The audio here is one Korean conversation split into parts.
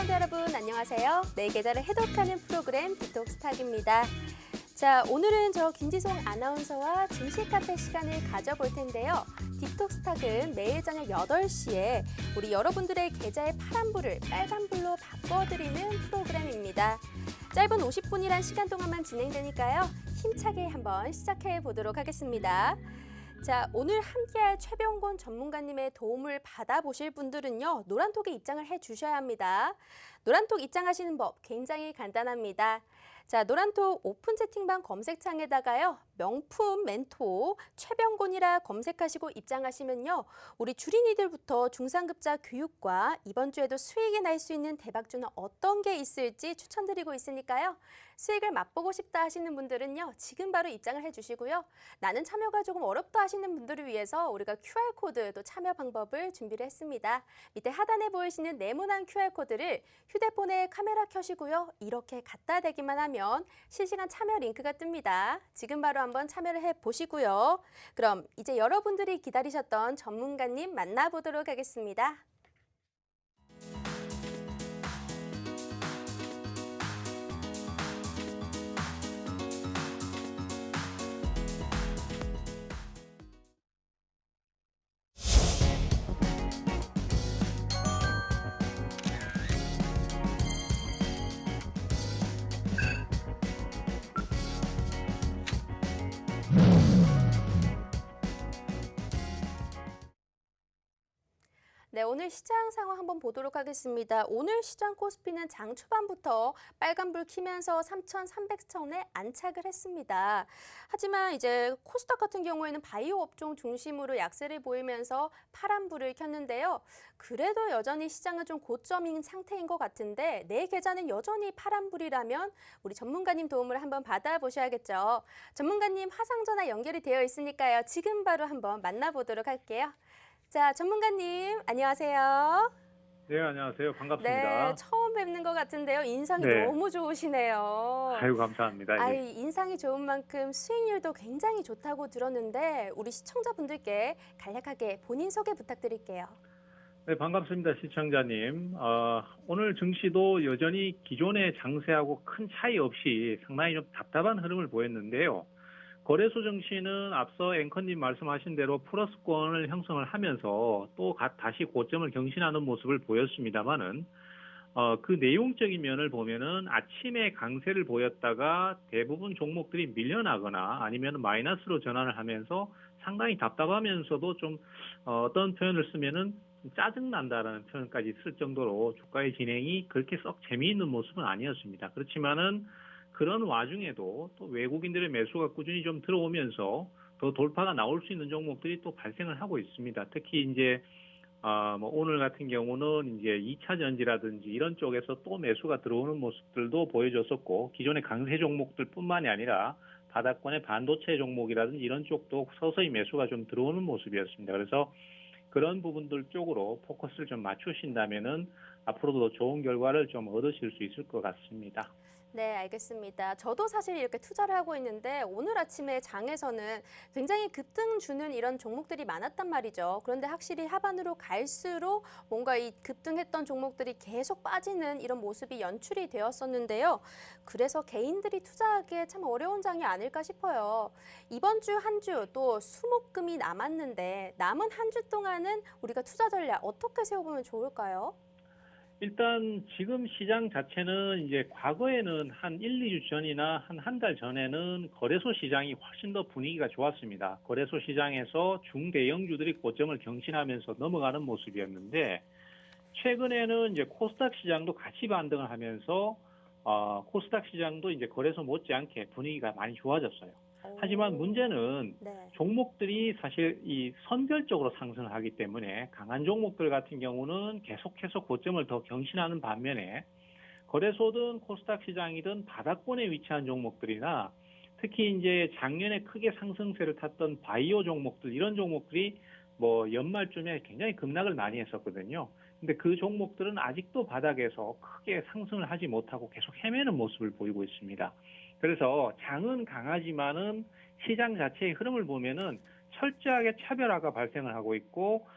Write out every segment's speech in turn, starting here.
시청자 여러분 안녕하세요. 내 계절을 해독하는 프로그램 디톡스탁입니다. 자, 오늘은 저 김지송 아나운서와 증시 카페 시간을 가져볼 텐데요. 디톡스탁은 매일 저녁 8시에 우리 여러분들의 계좌의 파란불을 빨간불로 바꿔드리는 프로그램입니다. 짧은 50분이란 시간 동안만 진행되니까요. 힘차게 한번 시작해 보도록 하겠습니다. 자, 오늘 함께할 최병곤 전문가님의 도움을 받아보실 분들은요. 노란톡에 입장을 해주셔야 합니다. 노란톡 입장하시는 법 굉장히 간단합니다. 자, 노란톡 오픈 채팅방 검색창에다가요. 명품 멘토 최병곤이라 검색하시고 입장하시면요. 우리 주린이들부터 중상급자 교육과 이번 주에도 수익이 날 수 있는 대박주는 어떤 게 있을지 추천드리고 있으니까요. 수익을 맛보고 싶다 하시는 분들은요. 지금 바로 입장을 해주시고요. 나는 참여가 조금 어렵다 하시는 분들을 위해서 우리가 QR코드 또 참여 방법을 준비를 했습니다. 밑에 하단에 보이시는 네모난 QR코드를 휴대폰에 카메라 켜시고요. 이렇게 갖다 대기만 하면 실시간 참여 링크가 뜹니다. 지금 바로 한번 참여를 해보시고요. 그럼 이제 여러분들이 기다리셨던 전문가님 만나보도록 하겠습니다. 네, 오늘 시장 상황 한번 보도록 하겠습니다. 오늘 시장 코스피는 장 초반부터 빨간불 켜면서 3,300선에 안착을 했습니다. 하지만 이제 코스닥 같은 경우에는 바이오 업종 중심으로 약세를 보이면서 파란불을 켰는데요. 그래도 여전히 시장은 좀 고점인 상태인 것 같은데 내 계좌는 여전히 파란불이라면 우리 전문가님 도움을 한번 받아보셔야겠죠. 전문가님 화상전화 연결이 되어 있으니까요. 지금 바로 한번 만나보도록 할게요. 자, 전문가님 안녕하세요. 네, 안녕하세요. 반갑습니다. 네, 처음 뵙는 것 같은데요. 인상이 네. 너무 좋으시네요. 아유, 감사합니다. 예. 인상이 좋은 만큼 수익률도 굉장히 좋다고 들었는데 우리 시청자분들께 간략하게 본인 소개 부탁드릴게요. 네, 반갑습니다. 시청자님. 오늘 증시도 여전히 기존의 장세하고 큰 차이 없이 상당히 좀 답답한 흐름을 보였는데요. 거래소 증시는 앞서 앵커님 말씀하신 대로 플러스권을 형성을 하면서 또 다시 고점을 경신하는 모습을 보였습니다만은 그 내용적인 면을 보면은 아침에 강세를 보였다가 대부분 종목들이 밀려나거나 아니면 마이너스로 전환을 하면서 상당히 답답하면서도 좀 어떤 표현을 쓰면은 짜증난다라는 표현까지 쓸 정도로 주가의 진행이 그렇게 썩 재미있는 모습은 아니었습니다. 그렇지만은 그런 와중에도 또 외국인들의 매수가 꾸준히 좀 들어오면서 더 돌파가 나올 수 있는 종목들이 또 발생을 하고 있습니다. 특히 이제 뭐 오늘 같은 경우는 이제 2차 전지라든지 이런 쪽에서 또 매수가 들어오는 모습들도 보여줬었고 기존의 강세 종목들뿐만이 아니라 바닥권의 반도체 종목이라든지 이런 쪽도 서서히 매수가 좀 들어오는 모습이었습니다. 그래서 그런 부분들 쪽으로 포커스를 좀 맞추신다면은 앞으로도 좋은 결과를 좀 얻으실 수 있을 것 같습니다. 네, 알겠습니다. 저도 사실 이렇게 투자를 하고 있는데 오늘 아침에 장에서는 굉장히 급등 주는 이런 종목들이 많았단 말이죠. 그런데 확실히 하반으로 갈수록 뭔가 이 급등했던 종목들이 계속 빠지는 이런 모습이 연출이 되었었는데요. 그래서 개인들이 투자하기에 참 어려운 장이 아닐까 싶어요. 이번 주 한 주 또 수목금이 남았는데 남은 한 주 동안은 우리가 투자 전략 어떻게 세워보면 좋을까요? 일단 지금 시장 자체는 이제 과거에는 한 1, 2주 전이나 한 달 전에는 거래소 시장이 훨씬 더 분위기가 좋았습니다. 거래소 시장에서 중대형주들이 고점을 경신하면서 넘어가는 모습이었는데 최근에는 이제 코스닥 시장도 같이 반등을 하면서 코스닥 시장도 이제 거래소 못지않게 분위기가 많이 좋아졌어요. 하지만 문제는 네. 종목들이 사실 이 선별적으로 상승을 하기 때문에 강한 종목들 같은 경우는 계속해서 고점을 더 경신하는 반면에 거래소든 코스닥 시장이든 바닥권에 위치한 종목들이나 특히 이제 작년에 크게 상승세를 탔던 바이오 종목들 이런 종목들이 뭐 연말쯤에 굉장히 급락을 많이 했었거든요. 근데 그 종목들은 아직도 바닥에서 크게 상승을 하지 못하고 계속 헤매는 모습을 보이고 있습니다. 그래서 장은 강하지만은 시장 자체의 흐름을 보면은 철저하게 차별화가 발생을 하고 있고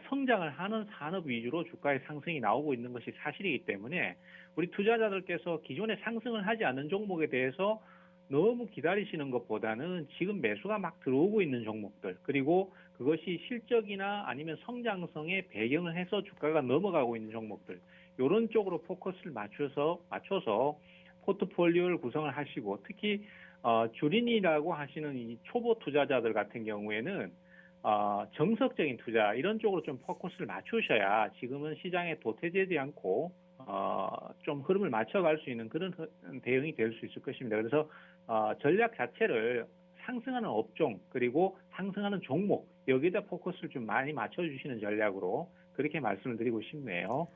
성장을 하는 산업 위주로 주가의 상승이 나오고 있는 것이 사실이기 때문에 우리 투자자들께서 기존에 상승을 하지 않는 종목에 대해서 너무 기다리시는 것보다는 지금 매수가 막 들어오고 있는 종목들, 그리고 그것이 실적이나 아니면 성장성에 배경을 해서 주가가 넘어가고 있는 종목들, 이런 쪽으로 포커스를 맞춰서 포트폴리오를 구성을 하시고, 특히 주린이라고 하시는 이 초보 투자자들 같은 경우에는 정석적인 투자 이런 쪽으로 좀 포커스를 맞추셔야 지금은 시장에 도태되지 않고 좀 흐름을 맞춰갈 수 있는 그런 대응이 될 수 있을 것입니다. 그래서 전략 자체를 상승하는 업종 그리고 상승하는 종목 여기다 포커스를 좀 많이 맞춰주시는 전략으로 그렇게 말씀을 드리고 싶네요.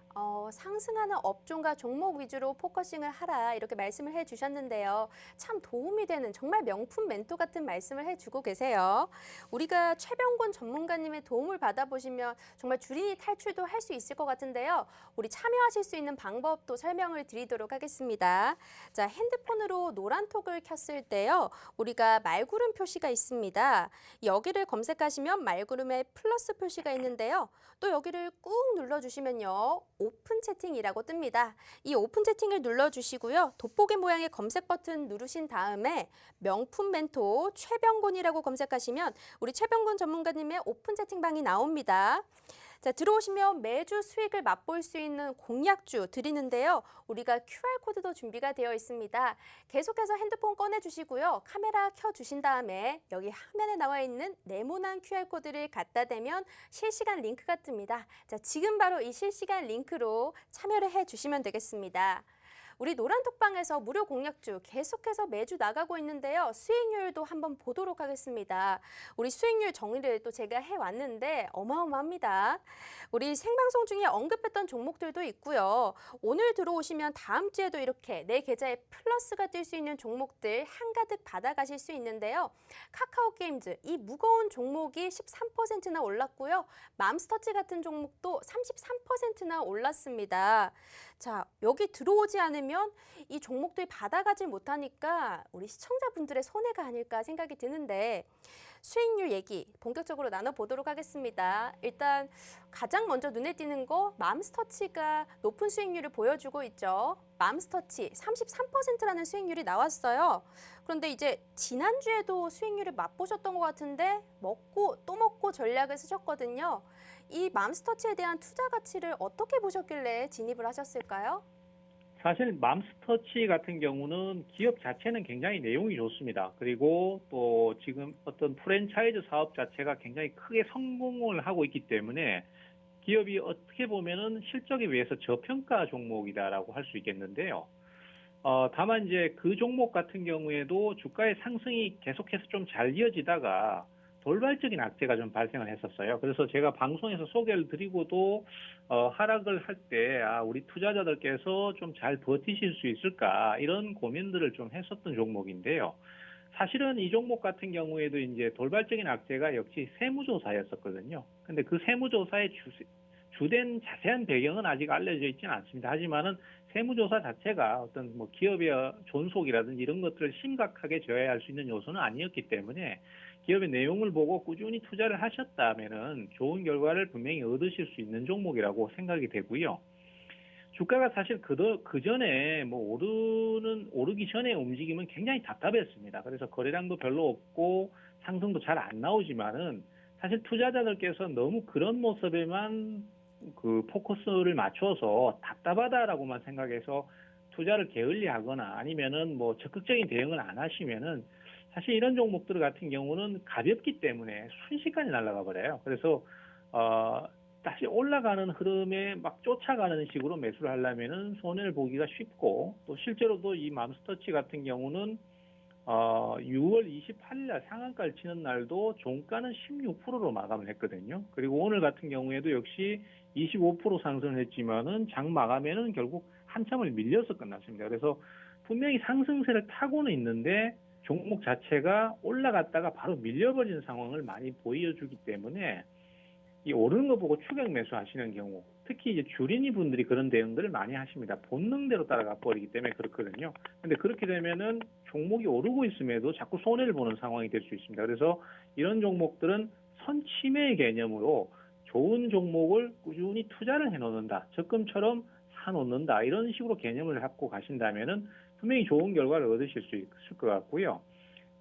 상승하는 업종과 종목 위주로 포커싱을 하라 이렇게 말씀을 해주셨는데요. 참 도움이 되는 정말 명품 멘토 같은 말씀을 해주고 계세요. 우리가 최병곤 전문가님의 도움을 받아보시면 정말 주린이 탈출도 할 수 있을 것 같은데요. 우리 참여하실 수 있는 방법도 설명을 드리도록 하겠습니다. 자, 핸드폰으로 노란톡을 켰을 때요. 우리가 말구름 표시가 있습니다. 여기를 검색하시면 말구름에 플러스 표시가 있는데요. 또 여기를 꾹 눌러주시면요. 오픈 채팅이라고 뜹니다. 이 오픈 채팅을 눌러주시고요. 돋보기 모양의 검색 버튼 누르신 다음에 명품 멘토 최병곤이라고 검색하시면 우리 최병곤 전문가님의 오픈 채팅방이 나옵니다. 자, 들어오시면 매주 수익을 맛볼 수 있는 공약주 드리는데요. 우리가 QR코드도 준비가 되어 있습니다. 계속해서 핸드폰 꺼내주시고요. 카메라 켜주신 다음에 여기 화면에 나와 있는 네모난 QR코드를 갖다 대면 실시간 링크가 뜹니다. 자, 지금 바로 이 실시간 링크로 참여를 해주시면 되겠습니다. 우리 노란톡방에서 무료 공약주 계속해서 매주 나가고 있는데요. 수익률도 한번 보도록 하겠습니다. 우리 수익률 정리를 또 제가 해왔는데 어마어마합니다. 우리 생방송 중에 언급했던 종목들도 있고요. 오늘 들어오시면 다음 주에도 이렇게 내 계좌에 플러스가 뜰 수 있는 종목들 한가득 받아가실 수 있는데요. 카카오게임즈 이 무거운 종목이 13%나 올랐고요. 맘스터치 같은 종목도 33%나 올랐습니다. 자, 여기 들어오지 않으면 이 종목들 받아가지 못하니까 우리 시청자분들의 손해가 아닐까 생각이 드는데 수익률 얘기 본격적으로 나눠보도록 하겠습니다. 일단 가장 먼저 눈에 띄는 거 맘스터치가 높은 수익률을 보여주고 있죠. 맘스터치 33%라는 수익률이 나왔어요. 그런데 이제 지난주에도 수익률을 맛보셨던 것 같은데 먹고 또 먹고 전략을 쓰셨거든요. 이 맘스터치에 대한 투자 가치를 어떻게 보셨길래 진입을 하셨을까요? 사실 맘스터치 같은 경우는 기업 자체는 굉장히 내용이 좋습니다. 그리고 또 지금 어떤 프랜차이즈 사업 자체가 굉장히 크게 성공을 하고 있기 때문에 기업이 어떻게 보면은 실적에 비해서 저평가 종목이다라고 할 수 있겠는데요. 다만 이제 그 종목 같은 경우에도 주가의 상승이 계속해서 좀 잘 이어지다가 돌발적인 악재가 좀 발생을 했었어요. 그래서 제가 방송에서 소개를 드리고도 하락을 할 때 우리 투자자들께서 좀 잘 버티실 수 있을까 이런 고민들을 좀 했었던 종목인데요. 사실은 이 종목 같은 경우에도 이제 돌발적인 악재가 역시 세무조사였었거든요. 근데 그 세무조사의 주된 자세한 배경은 아직 알려져 있지는 않습니다. 하지만은 세무조사 자체가 어떤 뭐 기업의 존속이라든지 이런 것들을 심각하게 저해할 수 있는 요소는 아니었기 때문에 기업의 내용을 보고 꾸준히 투자를 하셨다면은 좋은 결과를 분명히 얻으실 수 있는 종목이라고 생각이 되고요. 주가가 사실 그 전에 뭐 오르기 전에 움직임은 굉장히 답답했습니다. 그래서 거래량도 별로 없고 상승도 잘 안 나오지만은 사실 투자자들께서 너무 그런 모습에만 그 포커스를 맞춰서 답답하다라고만 생각해서 투자를 게을리하거나 아니면은 뭐 적극적인 대응을 안 하시면은 사실 이런 종목들 같은 경우는 가볍기 때문에 순식간에 날아가 버려요. 그래서 다시 올라가는 흐름에 막 쫓아가는 식으로 매수를 하려면은 손해를 보기가 쉽고 또 실제로도 이 맘스터치 같은 경우는 6월 28일 날 상한가를 치는 날도 종가는 16%로 마감을 했거든요. 그리고 오늘 같은 경우에도 역시 25% 상승을 했지만은 장 마감에는 결국 한참을 밀려서 끝났습니다. 그래서 분명히 상승세를 타고는 있는데 종목 자체가 올라갔다가 바로 밀려버리는 상황을 많이 보여주기 때문에 이 오르는 거 보고 추격 매수하시는 경우, 특히 이제 주린이 분들이 그런 대응들을 많이 하십니다. 본능대로 따라가 버리기 때문에 그렇거든요. 근데 그렇게 되면은 종목이 오르고 있음에도 자꾸 손해를 보는 상황이 될 수 있습니다. 그래서 이런 종목들은 선침해 개념으로 좋은 종목을 꾸준히 투자를 해놓는다. 적금처럼 사놓는다. 이런 식으로 개념을 갖고 가신다면은 분명히 좋은 결과를 얻으실 수 있을 것 같고요.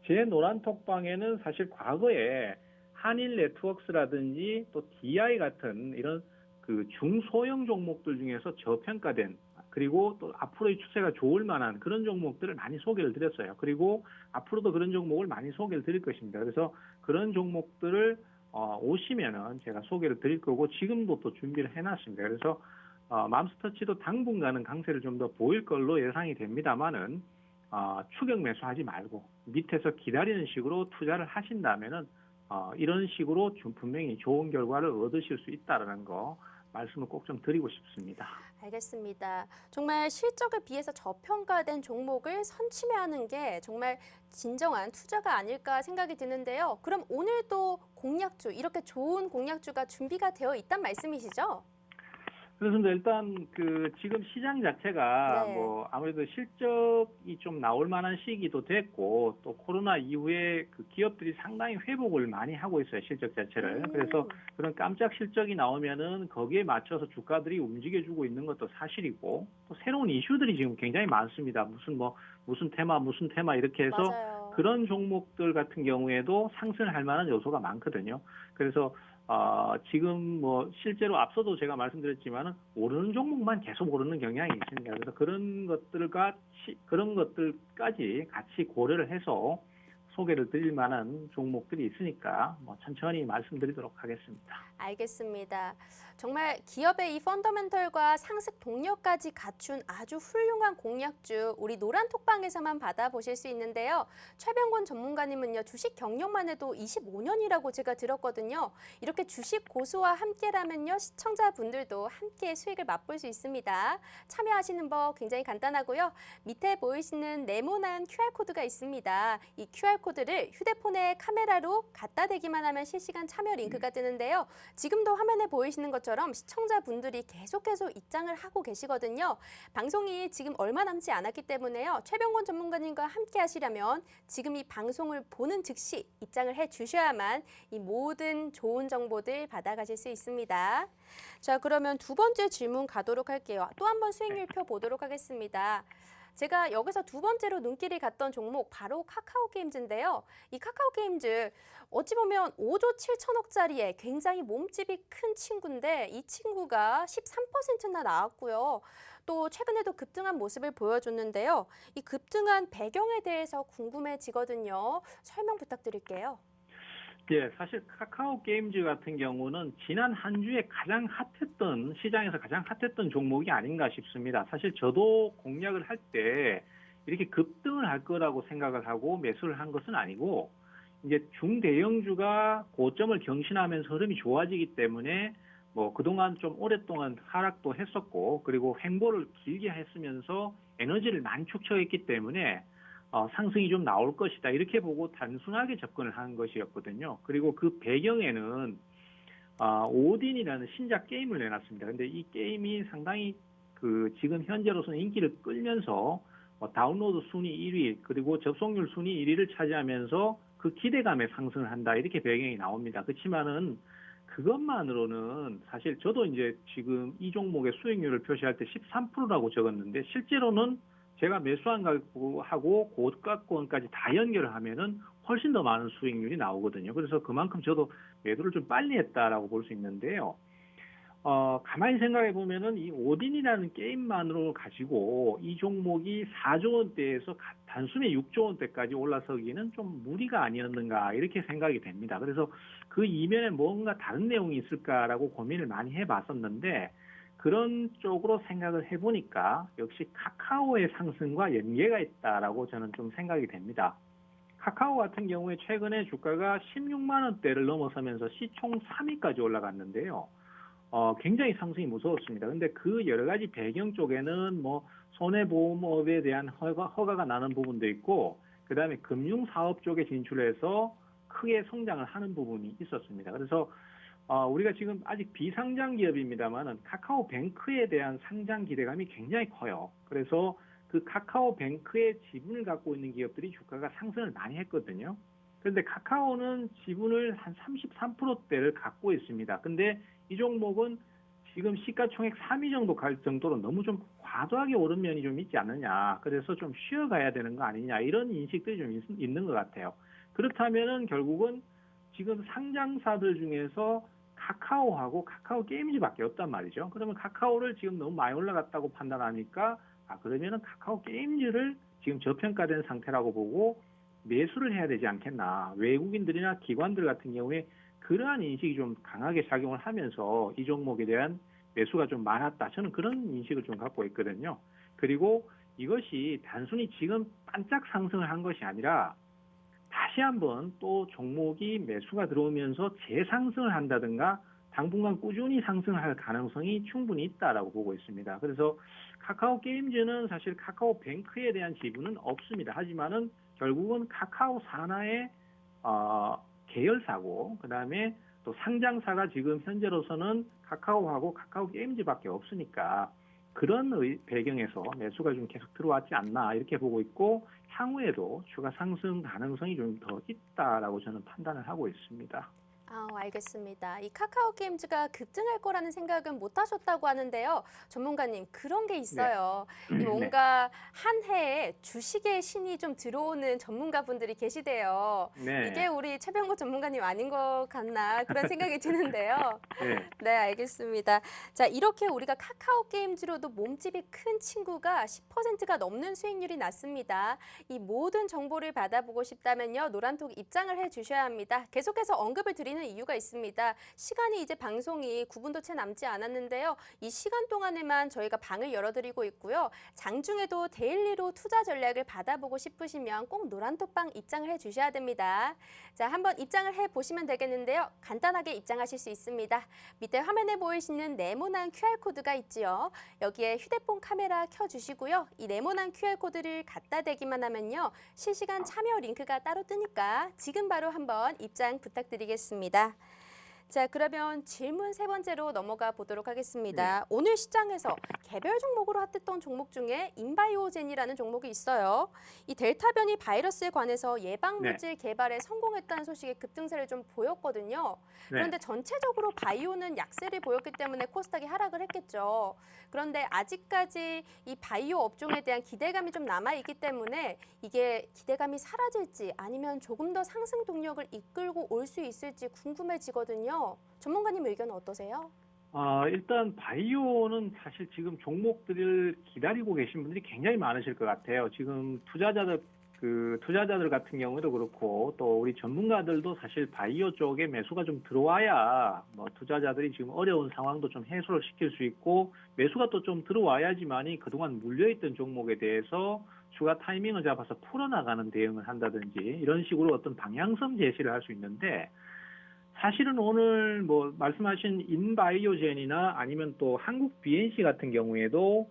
제 노란톡방에는 사실 과거에 한일 네트워크스라든지 또 DI 같은 이런 그 중소형 종목들 중에서 저평가된 그리고 또 앞으로의 추세가 좋을 만한 그런 종목들을 많이 소개를 드렸어요. 그리고 앞으로도 그런 종목을 많이 소개를 드릴 것입니다. 그래서 그런 종목들을 오시면은 제가 소개를 드릴 거고 지금도 또 준비를 해놨습니다. 그래서 맘스터치도 당분간은 강세를 좀 더 보일 걸로 예상이 됩니다만은 추격 매수하지 말고 밑에서 기다리는 식으로 투자를 하신다면은 이런 식으로 분명히 좋은 결과를 얻으실 수 있다라는 거 말씀을 꼭 좀 드리고 싶습니다. 알겠습니다. 정말 실적에 비해서 저평가된 종목을 선취매하는 게 정말 진정한 투자가 아닐까 생각이 드는데요. 그럼 오늘도 공략주, 이렇게 좋은 공략주가 준비가 되어 있단 말씀이시죠? 그렇습니다. 일단 지금 시장 자체가 네. 뭐 아무래도 실적이 좀 나올 만한 시기도 됐고 또 코로나 이후에 그 기업들이 상당히 회복을 많이 하고 있어요. 실적 자체를. 그래서 그런 깜짝 실적이 나오면은 거기에 맞춰서 주가들이 움직여주고 있는 것도 사실이고 또 새로운 이슈들이 지금 굉장히 많습니다. 무슨 테마 이렇게 해서 맞아요. 그런 종목들 같은 경우에도 상승을 할 만한 요소가 많거든요. 그래서 지금 뭐 실제로 앞서도 제가 말씀드렸지만은 오르는 종목만 계속 오르는 경향이 있습니다. 그래서 그런 것들까지 같이 고려를 해서 소개를 드릴 만한 종목들이 있으니까 뭐 천천히 말씀드리도록 하겠습니다. 알겠습니다. 정말 기업의 이 펀더멘털과 상승 동력까지 갖춘 아주 훌륭한 공략주, 우리 노란톡방에서만 받아보실 수 있는데요. 최병곤 전문가님은요, 주식 경력만 해도 25년이라고 제가 들었거든요. 이렇게 주식 고수와 함께라면요, 시청자분들도 함께 수익을 맛볼 수 있습니다. 참여하시는 법 굉장히 간단하고요. 밑에 보이시는 네모난 QR코드가 있습니다. 이 QR코드를 휴대폰의 카메라로 갖다 대기만 하면 실시간 참여 링크가 뜨는데요. 지금도 화면에 보이시는 것처럼 시청자분들이 계속해서 입장을 하고 계시거든요. 방송이 지금 얼마 남지 않았기 때문에요. 최병곤 전문가님과 함께 하시려면 지금 이 방송을 보는 즉시 입장을 해 주셔야만 이 모든 좋은 정보들 받아가실 수 있습니다. 자, 그러면 두 번째 질문 가도록 할게요. 또 한 번 수익률표 보도록 하겠습니다. 제가 여기서 두 번째로 눈길이 갔던 종목 바로 카카오게임즈인데요. 이 카카오게임즈 어찌 보면 5조 7천억짜리에 굉장히 몸집이 큰 친구인데 이 친구가 13%나 나왔고요. 또 최근에도 급등한 모습을 보여줬는데요. 이 급등한 배경에 대해서 궁금해지거든요. 설명 부탁드릴게요. 예, 사실 카카오 게임즈 같은 경우는 지난 한 주에 시장에서 가장 핫했던 종목이 아닌가 싶습니다. 사실 저도 공략을 할 때 이렇게 급등을 할 거라고 생각을 하고 매수를 한 것은 아니고 이제 중대형주가 고점을 경신하면서 흐름이 좋아지기 때문에 뭐 그동안 좀 오랫동안 하락도 했었고 그리고 횡보를 길게 했으면서 에너지를 많이 축적했기 때문에 상승이 좀 나올 것이다. 이렇게 보고 단순하게 접근을 한 것이었거든요. 그리고 그 배경에는 오딘이라는 신작 게임을 내놨습니다. 근데 이 게임이 상당히 지금 현재로서는 인기를 끌면서 다운로드 순위 1위 그리고 접속률 순위 1위를 차지하면서 그 기대감에 상승을 한다. 이렇게 배경이 나옵니다. 그렇지만은 그것만으로는 사실 저도 이제 지금 이 종목의 수익률을 표시할 때 13%라고 적었는데 실제로는 제가 매수한 가격하고 고가권까지 다 연결을 하면은 훨씬 더 많은 수익률이 나오거든요. 그래서 그만큼 저도 매도를 좀 빨리 했다라고 볼 수 있는데요. 가만히 생각해 보면은 이 오딘이라는 게임만으로 가지고 이 종목이 4조 원대에서 단숨에 6조 원대까지 올라서기는 좀 무리가 아니었는가 이렇게 생각이 됩니다. 그래서 그 이면에 뭔가 다른 내용이 있을까라고 고민을 많이 해봤었는데 그런 쪽으로 생각을 해보니까 역시 카카오의 상승과 연계가 있다라고 저는 좀 생각이 됩니다. 카카오 같은 경우에 최근에 주가가 16만 원대를 넘어서면서 시총 3위까지 올라갔는데요. 굉장히 상승이 무서웠습니다. 근데 그 여러 가지 배경 쪽에는 뭐 손해보험업에 대한 허가가 나는 부분도 있고, 그 다음에 금융사업 쪽에 진출해서 크게 성장을 하는 부분이 있었습니다. 그래서 우리가 지금 아직 비상장 기업입니다만은 카카오뱅크에 대한 상장 기대감이 굉장히 커요. 그래서 그 카카오뱅크의 지분을 갖고 있는 기업들이 주가가 상승을 많이 했거든요. 그런데 카카오는 지분을 한 33%대를 갖고 있습니다. 근데 이 종목은 지금 시가총액 3위 정도 갈 정도로 너무 좀 과도하게 오른 면이 좀 있지 않느냐. 그래서 좀 쉬어가야 되는 거 아니냐. 이런 인식들이 좀 있는 것 같아요. 그렇다면은 결국은 지금 상장사들 중에서 카카오하고 카카오 게임즈밖에 없단 말이죠. 그러면 카카오를 지금 너무 많이 올라갔다고 판단하니까 그러면은 카카오 게임즈를 지금 저평가된 상태라고 보고 매수를 해야 되지 않겠나. 외국인들이나 기관들 같은 경우에 그러한 인식이 좀 강하게 작용을 하면서 이 종목에 대한 매수가 좀 많았다. 저는 그런 인식을 좀 갖고 있거든요. 그리고 이것이 단순히 지금 반짝 상승을 한 것이 아니라 다시 한번 또 종목이 매수가 들어오면서 재상승을 한다든가 당분간 꾸준히 상승할 가능성이 충분히 있다라고 보고 있습니다. 그래서 카카오 게임즈는 사실 카카오 뱅크에 대한 지분은 없습니다. 하지만은 결국은 카카오 산하의 계열사고 그다음에 또 상장사가 지금 현재로서는 카카오하고 카카오 게임즈밖에 없으니까 그런 배경에서 매수가 좀 계속 들어왔지 않나 이렇게 보고 있고 향후에도 추가 상승 가능성이 좀 더 있다라고 저는 판단을 하고 있습니다. 알겠습니다. 이 카카오 게임즈가 급등할 거라는 생각은 못 하셨다고 하는데요. 전문가님, 그런 게 있어요. 이 뭔가 한 해에 주식의 신이 좀 들어오는 전문가분들이 계시대요. 네. 이게 우리 최병호 전문가님 아닌 것 같나 그런 생각이 드는데요. 네. 네, 알겠습니다. 자, 이렇게 우리가 카카오 게임즈로도 몸집이 큰 친구가 10%가 넘는 수익률이 났습니다. 이 모든 정보를 받아보고 싶다면요. 노란톡 입장을 해주셔야 합니다. 계속해서 언급을 드리는 이유가 있습니다. 시간이 이제 방송이 9분도 채 남지 않았는데요. 이 시간 동안에만 저희가 방을 열어드리고 있고요. 장중에도 데일리로 투자 전략을 받아보고 싶으시면 꼭 노란톡방 입장을 해주셔야 됩니다. 자, 한번 입장을 해보시면 되겠는데요. 간단하게 입장하실 수 있습니다. 밑에 화면에 보이시는 네모난 QR코드가 있지요. 여기에 휴대폰 카메라 켜주시고요. 이 네모난 QR코드를 갖다 대기만 하면요. 실시간 참여 링크가 따로 뜨니까 지금 바로 한번 입장 부탁드리겠습니다. 자, 그러면 질문 세 번째로 넘어가 보도록 하겠습니다. 오늘 시장에서 개별 종목으로 핫했던 종목 중에 인바이오젠이라는 종목이 있어요. 이 델타 변이 바이러스에 관해서 예방물질 개발에 성공했다는 소식에 급등세를 좀 보였거든요. 그런데 전체적으로 바이오는 약세를 보였기 때문에 코스닥이 하락을 했겠죠. 그런데 아직까지 이 바이오 업종에 대한 기대감이 좀 남아있기 때문에 이게 기대감이 사라질지 아니면 조금 더 상승 동력을 이끌고 올 수 있을지 궁금해지거든요. 전문가님 의견은 어떠세요? 일단 바이오는 사실 지금 종목들을 기다리고 계신 분들이 굉장히 많으실 것 같아요. 지금 투자자들 같은 경우에도 그렇고 또 우리 전문가들도 사실 바이오 쪽에 매수가 좀 들어와야 뭐 투자자들이 지금 어려운 상황도 좀 해소를 시킬 수 있고 매수가 또 좀 들어와야지만이 그동안 물려있던 종목에 대해서 추가 타이밍을 잡아서 풀어나가는 대응을 한다든지 이런 식으로 어떤 방향성 제시를 할 수 있는데 사실은 오늘 뭐 말씀하신 인바이오젠이나 아니면 또 한국 BNC 같은 경우에도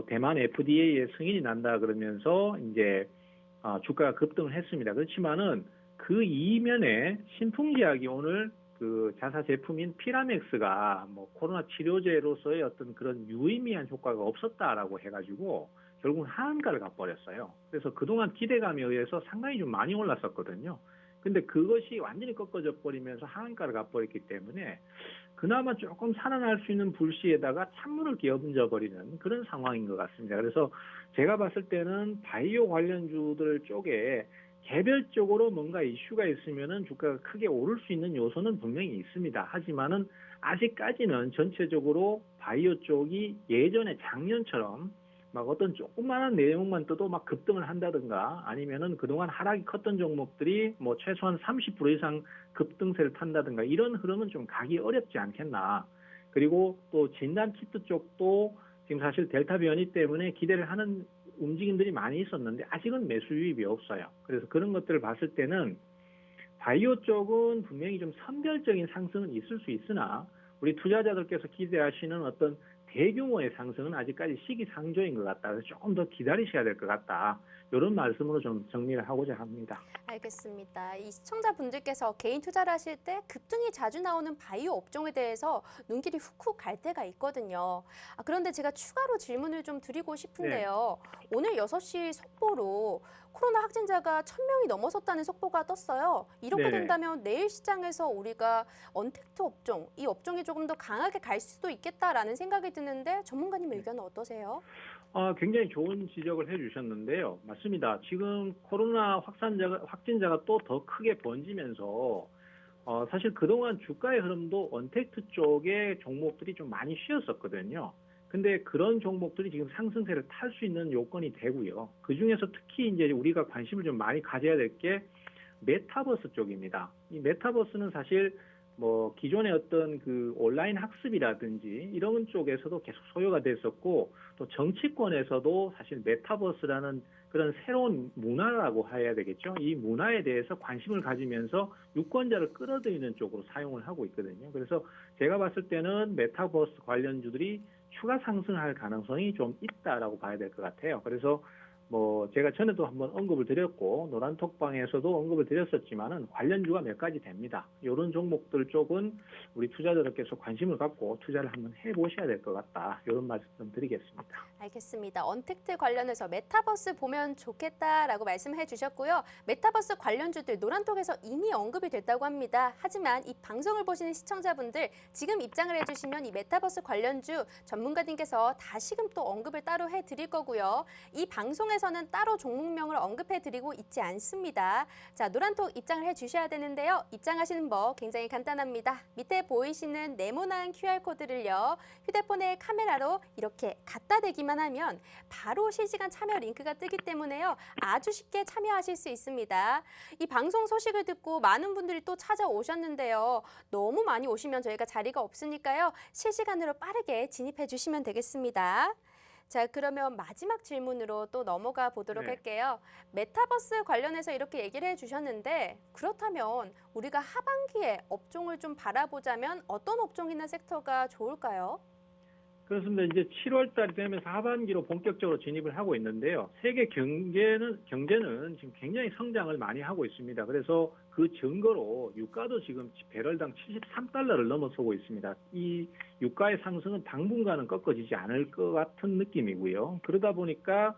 대만 FDA의 승인이 난다 그러면서 이제 주가가 급등을 했습니다. 그렇지만은 그 이면에 신풍제약이 오늘 그 자사 제품인 피라맥스가 뭐 코로나 치료제로서의 어떤 그런 유의미한 효과가 없었다라고 해가지고 결국은 하한가를 가버렸어요. 그래서 그동안 기대감에 의해서 상당히 좀 많이 올랐었거든요. 근데 그것이 완전히 꺾어져 버리면서 하한가를 가버렸기 때문에 그나마 조금 살아날 수 있는 불씨에다가 찬물을 끼얹어 버리는 그런 상황인 것 같습니다. 그래서 제가 봤을 때는 바이오 관련주들 쪽에 개별적으로 뭔가 이슈가 있으면은 주가가 크게 오를 수 있는 요소는 분명히 있습니다. 하지만은 아직까지는 전체적으로 바이오 쪽이 예전에 작년처럼 막 어떤 조그마한 내용만 떠도 막 급등을 한다든가 아니면은 그동안 하락이 컸던 종목들이 뭐 최소한 30% 이상 급등세를 탄다든가 이런 흐름은 좀 가기 어렵지 않겠나. 그리고 또 진단 키트 쪽도 지금 사실 델타 변이 때문에 기대를 하는 움직임들이 많이 있었는데 아직은 매수 유입이 없어요. 그래서 그런 것들을 봤을 때는 바이오 쪽은 분명히 좀 선별적인 상승은 있을 수 있으나 우리 투자자들께서 기대하시는 어떤 대규모의 상승은 아직까지 시기상조인 것 같다. 그래서 조금 더 기다리셔야 될 것 같다. 이런 말씀으로 좀 정리를 하고자 합니다. 알겠습니다. 이 시청자분들께서 개인 투자를 하실 때 급등이 자주 나오는 바이오 업종에 대해서 눈길이 훅훅 갈 때가 있거든요. 그런데 제가 추가로 질문을 좀 드리고 싶은데요. 오늘 6시 속보로 코로나 확진자가 1,000명이 넘어섰다는 속보가 떴어요. 이렇게 네네. 된다면 내일 시장에서 우리가 언택트 업종, 이 업종이 조금 더 강하게 갈 수도 있겠다라는 생각이 드는데 전문가님 의견은 어떠세요? 굉장히 좋은 지적을 해주셨는데요. 맞습니다. 지금 코로나 확진자가 또 더 크게 번지면서 사실 그동안 주가의 흐름도 언택트 쪽의 종목들이 좀 많이 쉬었었거든요. 근데 그런 종목들이 지금 상승세를 탈 수 있는 요건이 되고요. 그 중에서 특히 이제 우리가 관심을 좀 많이 가져야 될 게 메타버스 쪽입니다. 이 메타버스는 사실 뭐 기존의 어떤 그 온라인 학습이라든지 이런 쪽에서도 계속 소요가 됐었고, 또 정치권에서도 사실 메타버스라는 그런 새로운 문화라고 해야 되겠죠. 이 문화에 대해서 관심을 가지면서 유권자를 끌어들이는 쪽으로 사용을 하고 있거든요. 그래서 제가 봤을 때는 메타버스 관련주들이 추가 상승할 가능성이 좀 있다라고 봐야 될 것 같아요. 그래서 뭐 제가 전에도 한번 언급을 드렸고 노란톡방에서도 언급을 드렸었지만은 관련주가 몇 가지 됩니다. 이런 종목들 쪽은 우리 투자자들께서 관심을 갖고 투자를 한번 해보셔야 될 것 같다. 이런 말씀 드리겠습니다. 알겠습니다. 언택트 관련해서 메타버스 보면 좋겠다라고 말씀해 주셨고요. 메타버스 관련주들 노란톡에서 이미 언급이 됐다고 합니다. 하지만 이 방송을 보시는 시청자분들 지금 입장을 해주시면 이 메타버스 관련주 전문가님께서 다시금 또 언급을 따로 해드릴 거고요. 이 방송에서는 따로 종목명을 언급해드리고 있지 않습니다. 자, 노란톡 입장을 해주셔야 되는데요. 입장하시는 법 굉장히 간단합니다. 밑에 보이시는 네모난 QR코드를요. 휴대폰의 카메라로 이렇게 갖다 대기만 하면 바로 실시간 참여 링크가 뜨기 때문에요. 아주 쉽게 참여하실 수 있습니다. 이 방송 소식을 듣고 많은 분들이 또 찾아오셨는데요. 너무 많이 오시면 저희가 자리가 없으니까요. 실시간으로 빠르게 진입해 주시면 되겠습니다. 자, 그러면 마지막 질문으로 또 넘어가 보도록 네. 할게요. 메타버스 관련해서 이렇게 얘기를 해주셨는데 그렇다면 우리가 하반기에 업종을 좀 바라보자면 어떤 업종이나 섹터가 좋을까요? 그렇습니다. 이제 7월 달이 되면서 하반기로 본격적으로 진입을 하고 있는데요. 세계 경제는 지금 굉장히 성장을 많이 하고 있습니다. 그래서 그 증거로 유가도 지금 배럴당 73달러를 넘어서고 있습니다. 이 유가의 상승은 당분간은 꺾어지지 않을 것 같은 느낌이고요. 그러다 보니까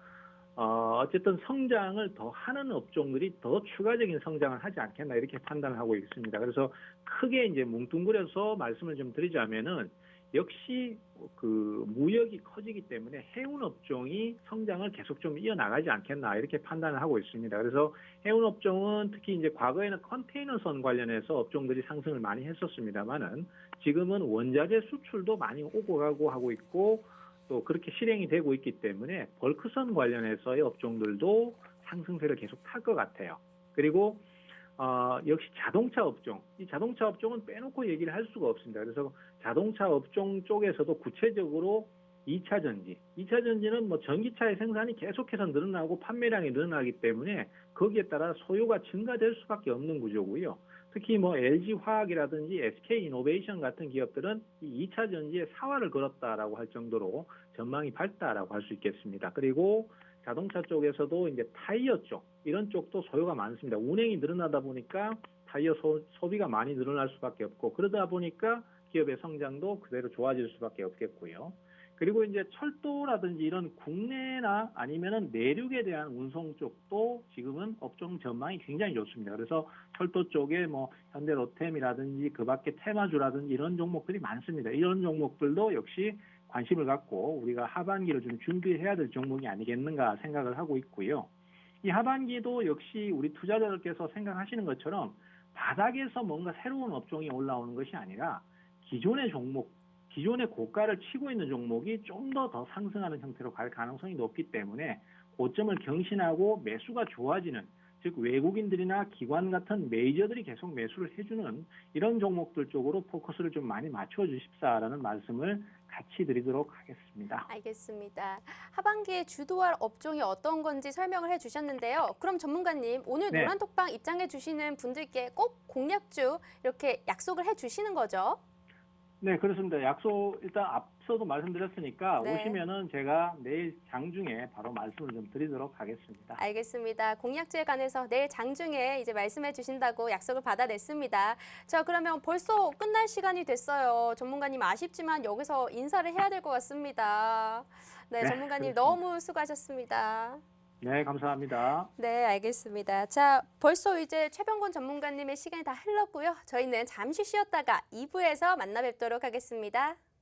어쨌든 성장을 더 하는 업종들이 더 추가적인 성장을 하지 않겠나 이렇게 판단을 하고 있습니다. 그래서 크게 이제 뭉뚱그려서 말씀을 좀 드리자면은 역시 그 무역이 커지기 때문에 해운 업종이 성장을 계속 좀 이어나가지 않겠나 이렇게 판단을 하고 있습니다. 그래서 해운 업종은 특히 이제 과거에는 컨테이너선 관련해서 업종들이 상승을 많이 했었습니다만은 지금은 원자재 수출도 많이 오고 가고 하고 있고 또 그렇게 실행이 되고 있기 때문에 벌크선 관련해서의 업종들도 상승세를 계속 탈 것 같아요. 그리고 역시 자동차 업종, 이 자동차 업종은 빼놓고 얘기를 할 수가 없습니다. 그래서 자동차 업종 쪽에서도 구체적으로 2차 전지, 2차 전지는 뭐 전기차의 생산이 계속해서 늘어나고 판매량이 늘어나기 때문에 거기에 따라 소요가 증가될 수밖에 없는 구조고요. 특히 뭐 LG 화학이라든지 SK 이노베이션 같은 기업들은 이 2차 전지에 사활을 걸었다라고 할 정도로 전망이 밝다라고 할 수 있겠습니다. 그리고 자동차 쪽에서도 이제 타이어 쪽, 이런 쪽도 소요가 많습니다. 운행이 늘어나다 보니까 타이어 소비가 많이 늘어날 수밖에 없고, 그러다 보니까 기업의 성장도 그대로 좋아질 수밖에 없겠고요. 그리고 이제 철도라든지 이런 국내나 아니면은 내륙에 대한 운송 쪽도 지금은 업종 전망이 굉장히 좋습니다. 그래서 철도 쪽에 뭐 현대 로템이라든지 그 밖에 테마주라든지 이런 종목들이 많습니다. 이런 종목들도 역시 관심을 갖고 우리가 하반기를 좀 준비해야 될 종목이 아니겠는가 생각을 하고 있고요. 이 하반기도 역시 우리 투자자들께서 생각하시는 것처럼 바닥에서 뭔가 새로운 업종이 올라오는 것이 아니라 기존의 종목, 기존의 고가를 치고 있는 종목이 좀 더 상승하는 형태로 갈 가능성이 높기 때문에 고점을 경신하고 매수가 좋아지는, 즉 외국인들이나 기관 같은 메이저들이 계속 매수를 해주는 이런 종목들 쪽으로 포커스를 좀 많이 맞춰주십사라는 말씀을 같이 드리도록 하겠습니다. 알겠습니다. 하반기에 주도할 업종이 어떤 건지 설명을 해주셨는데요. 그럼 전문가님, 오늘 네. 노란톡방 입장해 주시는 분들께 꼭 공략주 이렇게 약속을 해주시는 거죠? 네, 그렇습니다. 약속 일단 앞서도 말씀드렸으니까 네. 오시면은 제가 내일 장중에 바로 말씀을 좀 드리도록 하겠습니다. 알겠습니다. 공약주에 관해서 내일 장중에 이제 말씀해 주신다고 약속을 받아냈습니다. 자, 그러면 벌써 끝날 시간이 됐어요. 전문가님 아쉽지만 여기서 인사를 해야 될 것 같습니다. 네, 네, 전문가님 그렇습니다. 너무 수고하셨습니다. 네, 감사합니다. 네, 알겠습니다. 자, 벌써 이제 최병곤 전문가님의 시간이 다 흘렀고요. 저희는 잠시 쉬었다가 2부에서 만나 뵙도록 하겠습니다.